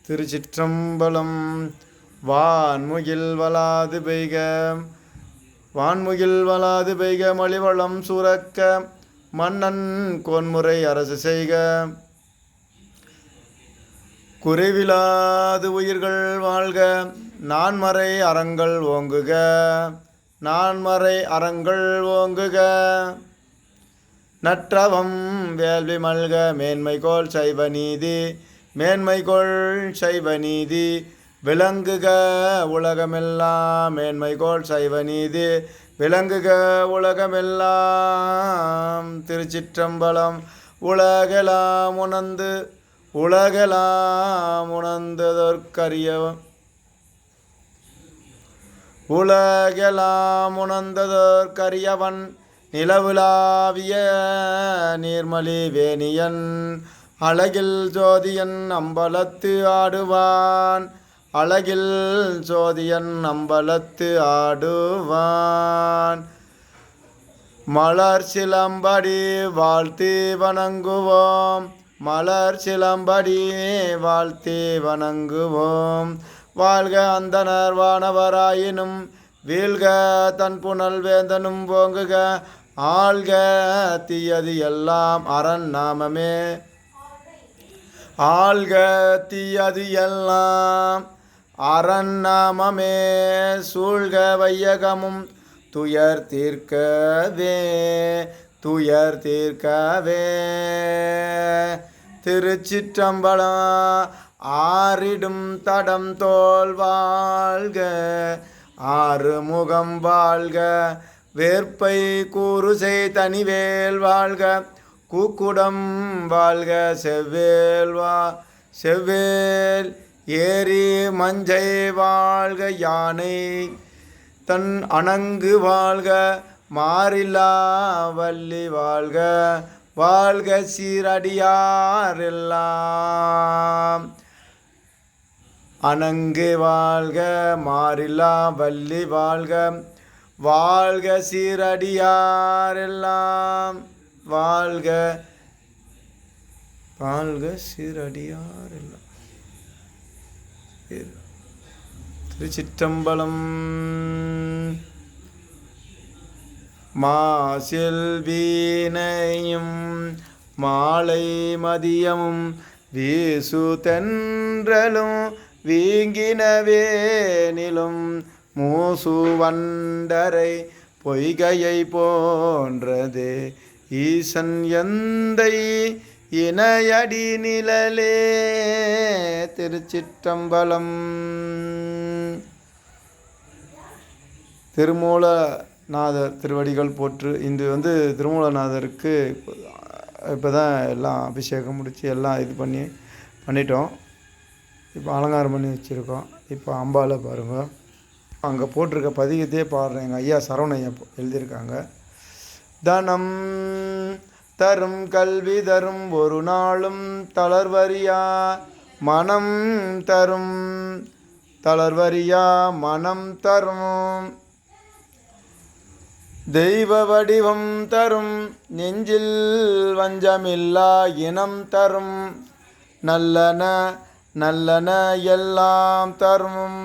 திருச்சிற்றம்பலம். வான்முகில் வளாது பெய்க வான்முகில் வளாது பெய்க மலிவளம் சுரக்க மன்னன் கோன்முறை அரசு செய்க. குறைவிலாது உயிர்கள் வாழ்க நான்மறை அறங்கள் ஓங்குக நான்மறை அறங்கள் ஓங்குக. நற்றவம் வேள்வி மல்க மேன்மைகோள் சைவ நீதி மேன்மைகோள் சைவ நீதி விளங்குக உலகமெல்லாம் மேன்மைகோள் சைவ நீதி விளங்குக உலகமெல்லாம். திருச்சிற்றம்பலம். உலகெல்லாம் உணர்ந்ததற்கரியவன் உலகெல்லாம் உணர்ந்ததற்கரியவன் நிலவுலாவிய நீர்மலி வேணியன் அழகில் ஜோதியன் அம்பலத்து ஆடுவான் அழகில் ஜோதியன் அம்பலத்து ஆடுவான். மலர் சிலம்படி வாழ்த்தி வணங்குவோம் மலர் சிலம்படி வாழ்த்தி வணங்குவோம். வாழ்க அந்தனர் வானவராயினும் வீழ்க தன் புனல் வேந்தனும் ஓங்குக ஆள்க தீயது எல்லாம் அரண் நாமமே ஆள்க தீயது எல்லாம் அரண் நாமமே. சூழ்க வையகமும் துயர் தீர்க்கவே துயர் தீர்க்கவே. திருச்சிற்றம்பலம். ஆறிடும் தடம் தோல் வாழ்க ஆறுமுகம் வாழ்க வேற்பை கூறுசை தனிவேல் வாழ்க கூக்குடம் வாழ்க செவ்வேல் ஏரி மஞ்சை வாழ்க யானை தன் அணங்கு வாழ்க மாறிலா வள்ளி வாழ்க வாழ்க சீரடியாரெல்லாம் அணங்கு வாழ்க மாறிலா வள்ளி வாழ்க வாழ்க சீரடியாரெல்லாம் வாழ்க வாழ்க சீரடியாரெல்லாம். திருச்சிற்றம்பலம். மாசில் வீணையும் மாலை மதியமும் வீசு தென்றலும் வீங்கினவேனிலும் மூசு வண்டரை பொய்கையை போன்றது ஈசன் எந்தை இணையடி நிழலே. திருச்சிற்றம்பலம். திருமூலநாதர் திருவடிகள் போற்று. இன்று திருமூலநாதருக்கு இப்போ தான் எல்லாம் அபிஷேகம் முடித்து எல்லாம் இது பண்ணிட்டோம். இப்போ அலங்காரம் பண்ணி வச்சுருக்கோம். இப்போ அம்பாவில் பாருங்கள், அங்கே போட்டிருக்க பதிகத்தையே பாடுறேன். எங்கள் ஐயா சரவணையா எழுதியிருக்காங்க. தனம் தரும் கல்வி தரும் ஒரு நாளும் தளர்வரியா மனம் தரும் தளர்வரியா மனம் தரும் தெய்வ வடிவம் தரும் நெஞ்சில் வஞ்சமில்லா இனம் தரும் நல்லன நல்லன எல்லாம் தரும்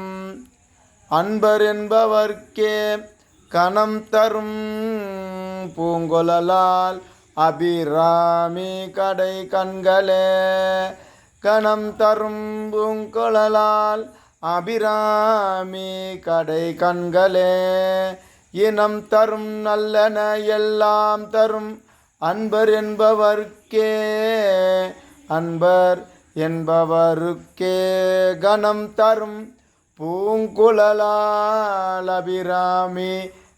அன்பர் என்பவர்க்கே கணம் தரும் பூங்கொழலால் அபிராமி கடை கண்களே கணம் தரும் பூங்கொழலால் அபிராமி கடை கண்களே இனம் தரும் நல்லன எல்லாம் தரும் அன்பர் என்பவர்க்கே அன்பர் என்பவருக்கே கணம் தரும் பூங்குழலால் அபிராமி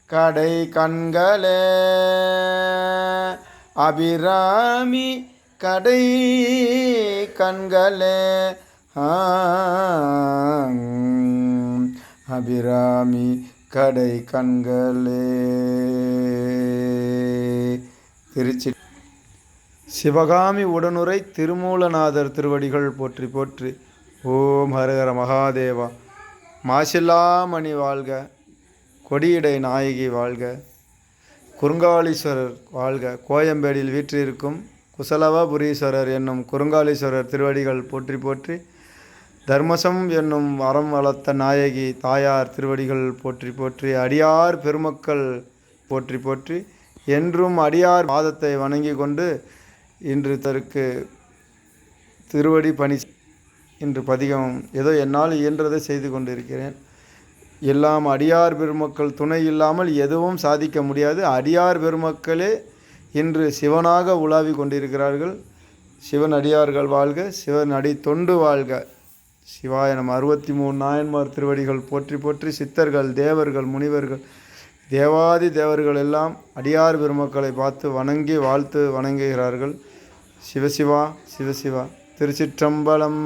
கடை கண்களே அபிராமி கடை கண்களே அபிராமி கடை கண்களே. திருச்சி சிவகாமி உடனுரை திருமூலநாதர் திருவடிகள் போற்றி போற்றி. ஓம் ஹரஹர மகாதேவா. மாசில்லாமணி வாழ்க, கொடியடை நாயகி வாழ்க, குறுங்காலீஸ்வரர் வாழ்க. கோயம்பேடில் வீற்றிருக்கும் குசலவபுரீஸ்வரர் என்னும் குறுங்காலீஸ்வரர் திருவடிகள் போற்றி போற்றி. தர்மசம் என்னும் அறம் வளர்த்த நாயகி தாயார் திருவடிகள் போற்றி போற்றி. அடியார் பெருமக்கள் போற்றி போற்றி. என்றும் அடியார் பாதத்தை வணங்கி கொண்டு இன்று தருக்கு திருவடி பணி இன்று பதிகம் ஏதோ என்னால் இயன்றதை செய்து கொண்டிருக்கிறேன். எல்லாம் அடியார் பெருமக்கள் துணை இல்லாமல் எதுவும் சாதிக்க முடியாது. அடியார் பெருமக்களே இன்று சிவனாக உலாவி கொண்டிருக்கிறார்கள். சிவன் அடியார்கள் வாழ்க, சிவன் அடி தொண்டு வாழ்க. சிவாய நம. 63 நாயன்மார் திருவடிகள் போற்றி போற்றி. சித்தர்கள், தேவர்கள், முனிவர்கள், தேவாதி தேவர்கள் எல்லாம் அடியார் பெருமக்களை பார்த்து வணங்கி வாழ்த்து வணங்குகிறார்கள். சிவசிவா சிவசிவா. திருச்சிற்றம்பலம்.